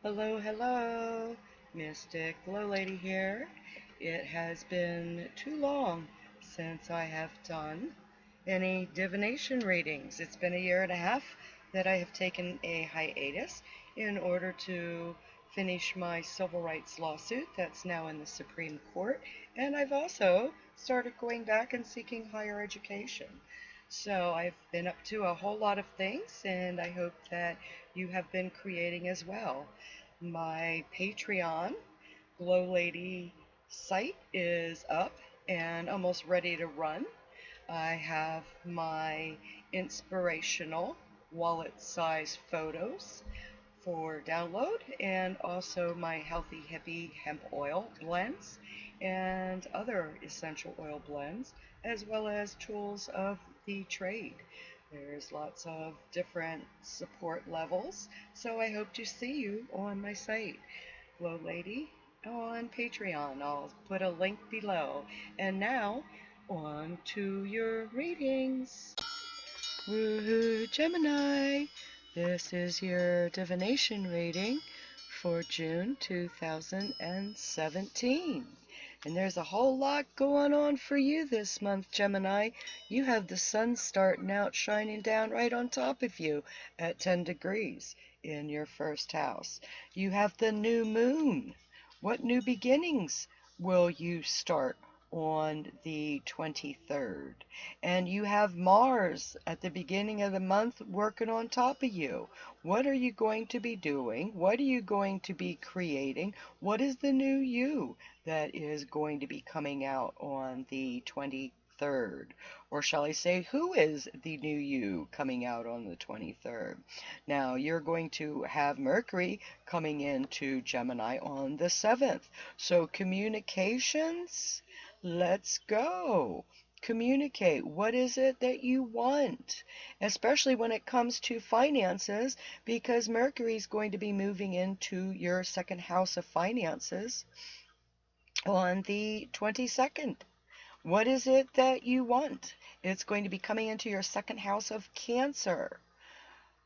Hello, hello, Mystic GLoLady here. It has been too long since I have done any divination readings. It's been a year and a half that I have taken a hiatus in order to finish my civil rights lawsuit that's now in the Supreme Court, and I've also started going back and seeking higher education. So I've been up to a whole lot of things, and I hope that you have been creating as well. My Patreon GLoLady site is up and almost ready to run. I have my inspirational wallet size photos for download, and also my healthy hippie hemp oil blends and other essential oil blends, as well as tools of the trade. There's lots of different support levels, so I hope to see you on my site, GLoLady, on Patreon. I'll put a link below. And now, on to your readings. Woohoo, Gemini! This is your divination reading for June 2017. And there's a whole lot going on for you this month, Gemini. You have the sun starting out shining down right on top of you at 10 degrees in your first house. You have the new moon. What new beginnings will you start on the 23rd? And you have Mars at the beginning of the month working on top of you. What are you going to be doing? What are you going to be creating? What is the new you that is going to be coming out on the 23rd? Or shall I say, who is the new you coming out on the 23rd? Now, you're going to have Mercury coming into Gemini on the 7th. So, communications, let's go. Communicate. What is it that you want? Especially when it comes to finances, because Mercury is going to be moving into your second house of finances on the 22nd. What is it that you want? It's going to be coming into your second house of Cancer.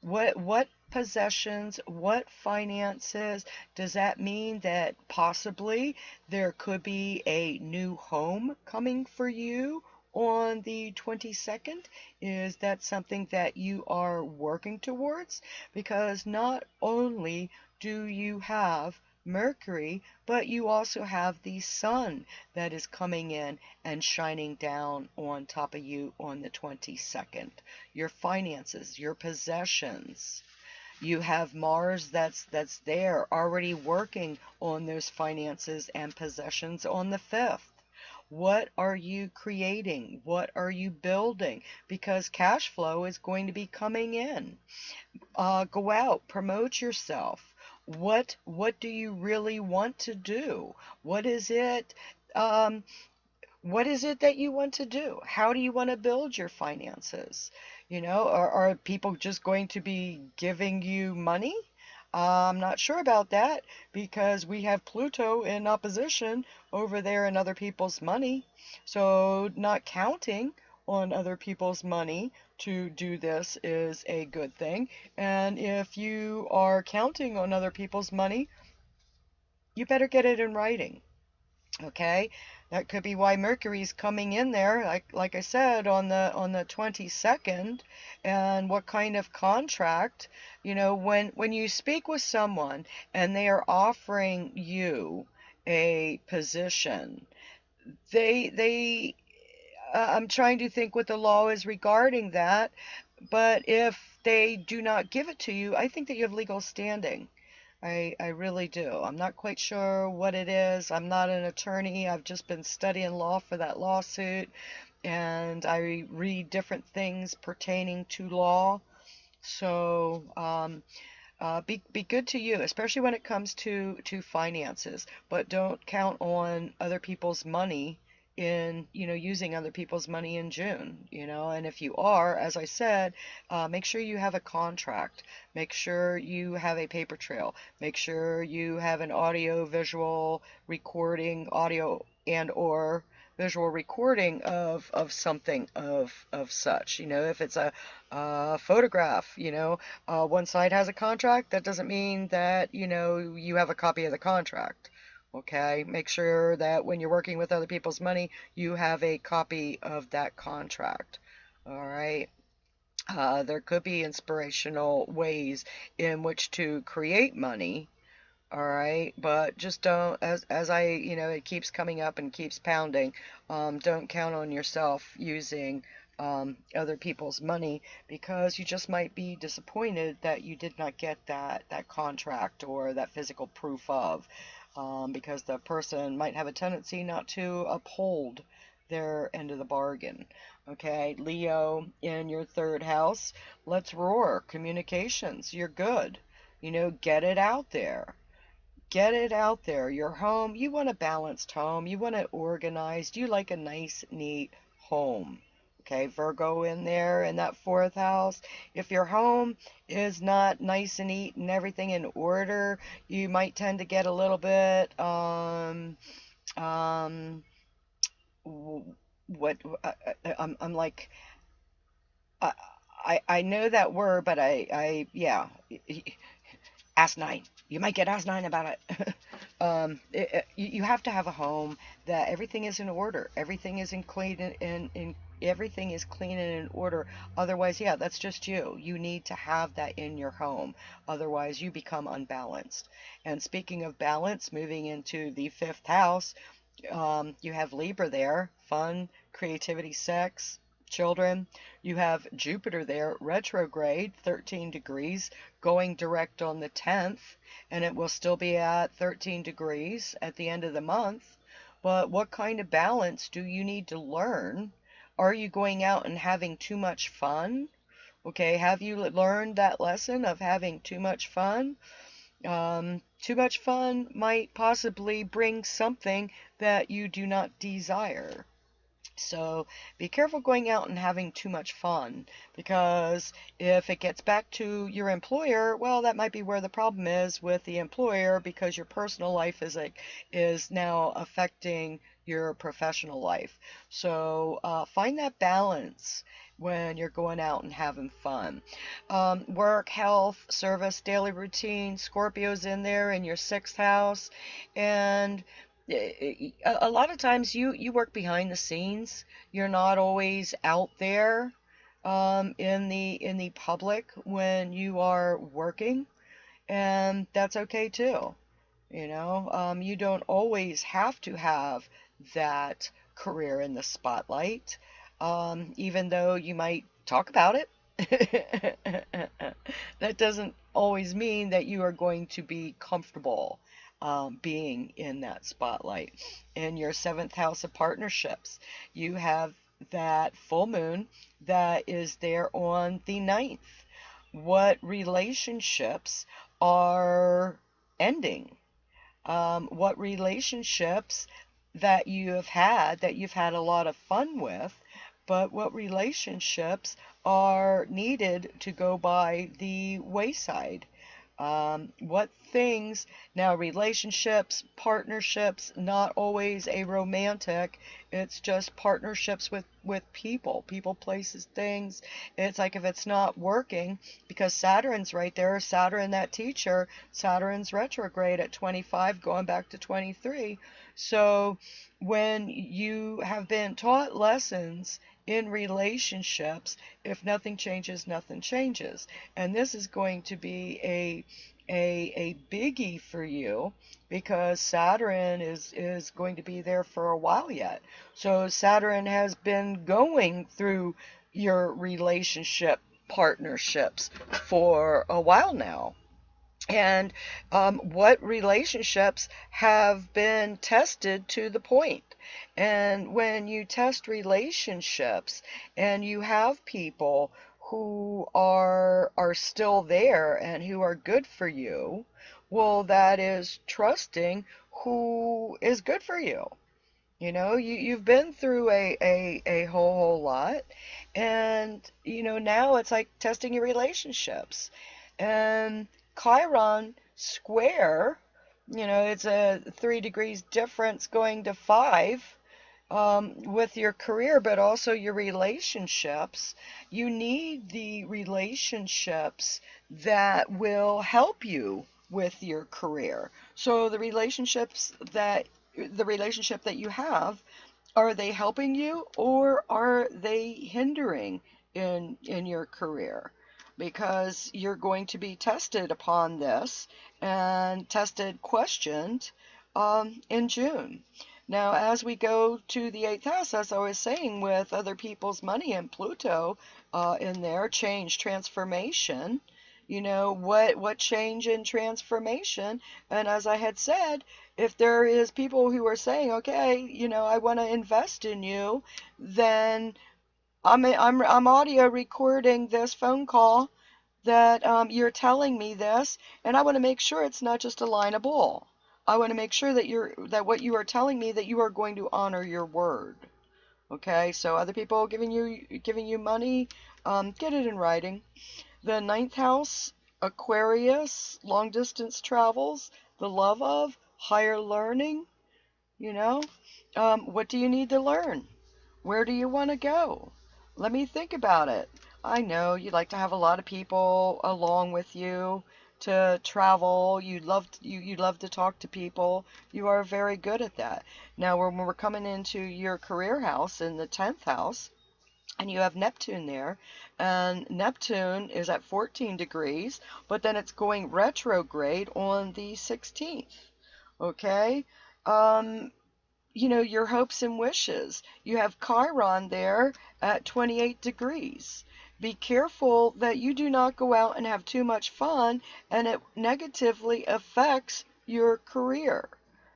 What possessions, what finances? Does that mean that possibly there could be a new home coming for you on the 22nd? Is that something that you are working towards? Because not only do you have Mercury, but you also have the sun that is coming in and shining down on top of you on the 22nd. Your finances, your possessions. You have Mars that's there already working on those finances and possessions on the 5th. What are you creating? What are you building? Because cash flow is going to be coming in. Go out, promote yourself. What do you really want to do? What is it? Um, what is it that you want to do? How do you want to build your finances? Are people just going to be giving you money? I'm not sure about that because we have Pluto in opposition over there in other people's money. So not counting on other people's money to do this is a good thing. And if you are counting on other people's money, you better get it in writing. Okay, that could be why Mercury's coming in there, like I said, on the 22nd. And what kind of contract, when you speak with someone and they are offering you a position, they I'm trying to think what the law is regarding that, but if they do not give it to you, I think that you have legal standing. I really do. I'm not quite sure what it is. I'm not an attorney. I've just been studying law for that lawsuit, and I read different things pertaining to law. So be good to you, especially when it comes to finances. But don't count on other people's money in, using other people's money in June, and if you are, as I said, make sure you have a contract, make sure you have a paper trail, make sure you have an audio visual recording, audio and or visual recording of something of such. If it's a photograph, one side has a contract, that doesn't mean that, you have a copy of the contract. Okay, make sure that when you're working with other people's money, you have a copy of that contract. All right. There could be inspirational ways in which to create money. All right, but just don't, as I, it keeps coming up and keeps pounding. Don't count on yourself using other people's money, because you just might be disappointed that you did not get that contract or that physical proof of, because the person might have a tendency not to uphold their end of the bargain. Okay, Leo in your third house, let's roar. Communications, you're good. Get it out there. Get it out there. Your home, you want a balanced home. You want it organized. You like a nice, neat home. Okay, Virgo in there in that fourth house. If your home is not nice and neat and everything in order, you might tend to get a little bit, um, what, I'm like, I, I know that word, but yeah, asinine. You might get asinine about it. You have to have a home that everything is in order. Everything is in clean and everything is clean and in order. Otherwise, yeah, that's just you. You need to have that in your home. Otherwise, you become unbalanced. And speaking of balance, moving into the fifth house, you have Libra there, fun, creativity, sex, children. You have Jupiter there, retrograde, 13 degrees, going direct on the 10th, and it will still be at 13 degrees at the end of the month. But what kind of balance do you need to learn? Are you going out and having too much fun? Okay, have you learned that lesson of having too much fun? Too much fun might possibly bring something that you do not desire. So be careful going out and having too much fun, because if it gets back to your employer, well, that might be where the problem is with the employer, because your personal life is now affecting your professional life. So find that balance when you're going out and having fun. Work, health, service, daily routine. Scorpio's in there in your sixth house, and a lot of times you work behind the scenes. You're not always out there in the public when you are working, and that's okay too. You don't always have to have that career in the spotlight, even though you might talk about it. That doesn't always mean that you are going to be comfortable being in that spotlight. In your seventh house of partnerships, you have that full moon that is there on the ninth. What relationships are ending? What relationships that you've had a lot of fun with, but what relationships are needed to go by the wayside? What things, now relationships, partnerships, not always a romantic, it's just partnerships with people, places, things. It's like if it's not working, because Saturn's right there, Saturn, that teacher, Saturn's retrograde at 25, going back to 23. So when you have been taught lessons in relationships, if nothing changes, nothing changes. And this is going to be a biggie for you, because Saturn is going to be there for a while yet. So Saturn has been going through your relationship partnerships for a while now. And what relationships have been tested to the point. And when you test relationships and you have people who are still there and who are good for you, well, that is trusting who is good for you. You've been through a whole lot, and now it's like testing your relationships. And Chiron square, it's a 3 degrees difference going to 5. with your career, but also your relationships. You need the relationships that will help you with your career. So the relationship that you have, are they helping you or are they hindering in your career? Because you're going to be tested upon this and tested, questioned in June. Now, as we go to the eighth house, as I was saying, with other people's money and Pluto in there, change, transformation. What change and transformation? And as I had said, if there is people who are saying, okay, I want to invest in you, then I'm audio recording this phone call that you're telling me this, and I want to make sure it's not just a line of bull. I want to make sure that what you are telling me, that you are going to honor your word. Okay, so other people giving you money, get it in writing. The ninth house, Aquarius, long distance travels, the love of higher learning. You know, what do you need to learn? Where do you want to go? Let me think about it. I know you'd like to have a lot of people along with you to travel. You love to talk to people. You are very good at that. Now, when we're coming into your career house in the 10th house, and you have Neptune there, and Neptune is at 14 degrees, but then it's going retrograde on the 16th. Okay? Um, your hopes and wishes. You have Chiron there at 28 degrees. Be careful that you do not go out and have too much fun and it negatively affects your career.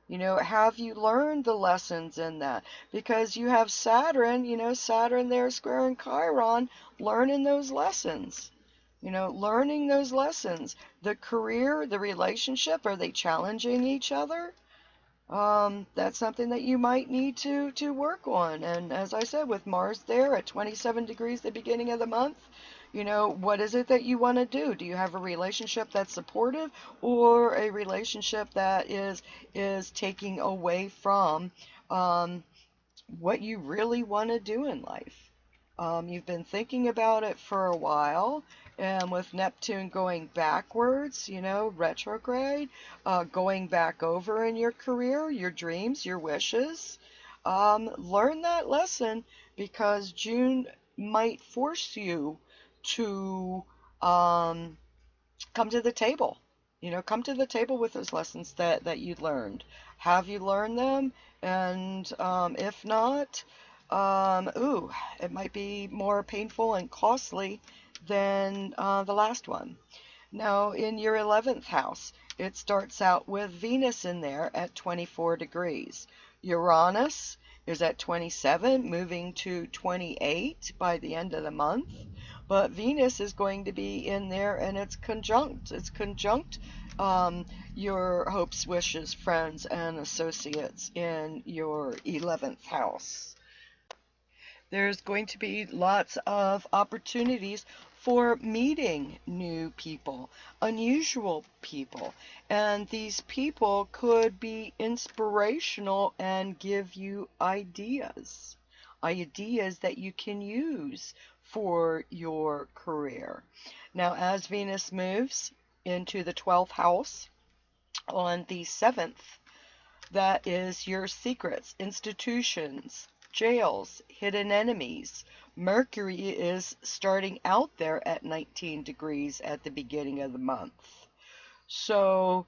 Have you learned the lessons in that? Because you have Saturn, Saturn there squaring Chiron, learning those lessons. Learning those lessons. The career, the relationship, are they challenging each other? That's something that you might need to work on. And as I said, with Mars there at 27 degrees the beginning of the month, what is it that you want to do? Do you have a relationship that's supportive or a relationship that is taking away from um, what you really want to do in life? You've been thinking about it for a while, and with Neptune going backwards, retrograde, going back over in your career, your dreams, your wishes, learn that lesson because June might force you to um, come to the table. Come to the table with those lessons that you learned. Have you learned them? And if not, it might be more painful and costly than the last one. Now, in your 11th house, it starts out with Venus in there at 24 degrees. Uranus is at 27, moving to 28 by the end of the month. But Venus is going to be in there and it's conjunct. It's conjunct your hopes, wishes, friends, and associates in your 11th house. There's going to be lots of opportunities for meeting new people, unusual people, and these people could be inspirational and give you ideas that you can use for your career. Now, as Venus moves into the 12th house on the 7th, that is your secrets, institutions, jails, hidden enemies. Mercury is starting out there at 19 degrees at the beginning of the month. So,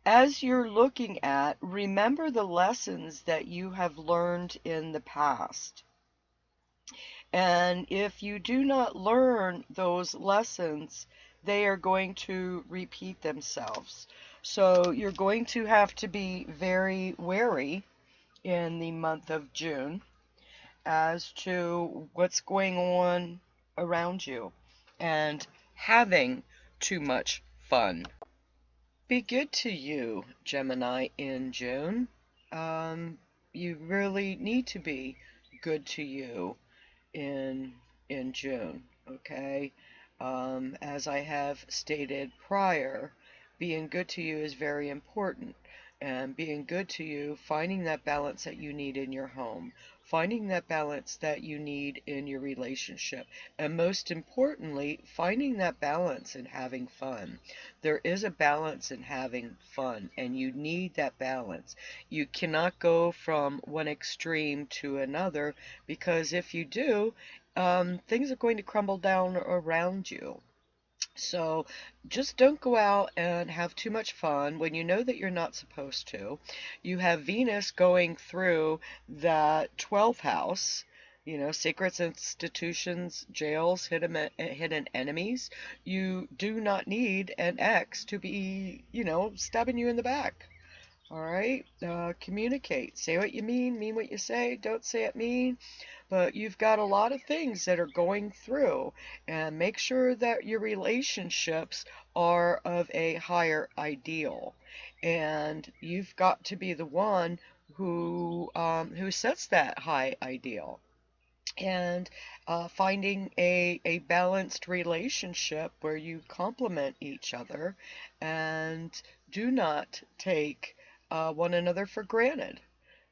as you're looking at, remember the lessons that you have learned in the past. And if you do not learn those lessons, they are going to repeat themselves. So you're going to have to be very wary in the month of June as to what's going on around you and having too much fun. Be good to you, Gemini, in June. You really need to be good to you in June, okay? As I have stated prior, being good to you is very important. and being good to you, finding that balance that you need in your home, finding that balance that you need in your relationship, and most importantly, finding that balance in having fun. There is a balance in having fun, and you need that balance. You cannot go from one extreme to another, because if you do, things are going to crumble down around you. So just don't go out and have too much fun when you know that you're not supposed to. You have Venus going through that 12th house, secrets, institutions, jails, hidden enemies. You do not need an ex to be, stabbing you in the back. All right, communicate. Say what you mean what you say, don't say it mean. But you've got a lot of things that are going through, and make sure that your relationships are of a higher ideal. And you've got to be the one who sets that high ideal. And finding a balanced relationship where you complement each other and do not take one another for granted.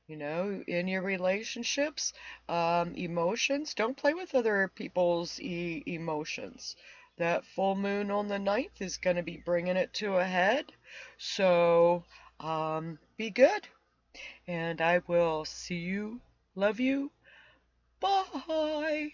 In your relationships, emotions, don't play with other people's emotions. That full moon on the 9th is going to be bringing it to a head. So be good, and I will see you. Love you. Bye.